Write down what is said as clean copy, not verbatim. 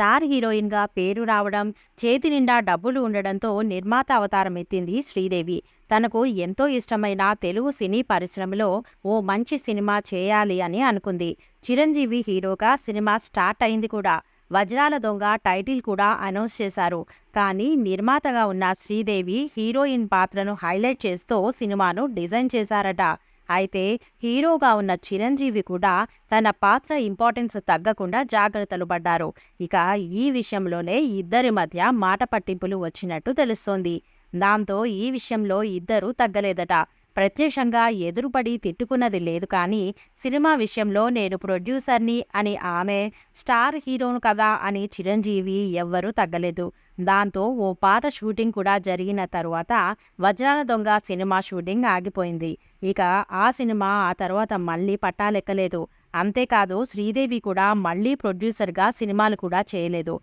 Star హీరోయిన్గా పేరు రావడం, చేతి నిండా డబ్బులు ఉండడంతో నిర్మాత అవతారం ఎత్తింది శ్రీదేవి. తనకు ఎంతో ఇష్టమైన తెలుగు సినీ పరిశ్రమలో ఓ మంచి సినిమా చేయాలి అని అనుకుంది. చిరంజీవి హీరోగా సినిమా స్టార్ట్ అయింది కూడా. వజ్రాల దొంగ టైటిల్ కూడా అనౌన్స్ చేశారు. కానీ నిర్మాతగా ఉన్న శ్రీదేవి హీరోయిన్ పాత్రను హైలైట్ చేస్తూ సినిమాను డిజైన్ చేశారట. అయితే హీరోగా ఉన్న చిరంజీవి కూడా తన పాత్ర ఇంపార్టెన్స్ తగ్గకుండా జాగ్రత్తలు పడ్డారు. ఇక ఈ విషయంలోనే ఇద్దరి మధ్య మాట పట్టింపులు వచ్చినట్టు తెలుస్తోంది. దాంతో ఈ విషయంలో ఇద్దరూ తగ్గలేదట. ప్రత్యక్షంగా ఎదురుపడి తిట్టుకున్నది లేదు కానీ సినిమా విషయంలో నేను ప్రొడ్యూసర్ని అని ఆమె, స్టార్ హీరోను కదా అని చిరంజీవి ఎవ్వరూ తగ్గలేదు. దాంతో ఓ పాట షూటింగ్ కూడా జరిగిన తరువాత వజ్రాల దొంగ సినిమా షూటింగ్ ఆగిపోయింది. ఇక ఆ సినిమా ఆ తర్వాత మళ్ళీ పట్టాలెక్కలేదు. అంతేకాదు శ్రీదేవి కూడా మళ్ళీ ప్రొడ్యూసర్గా సినిమాలు కూడా చేయలేదు.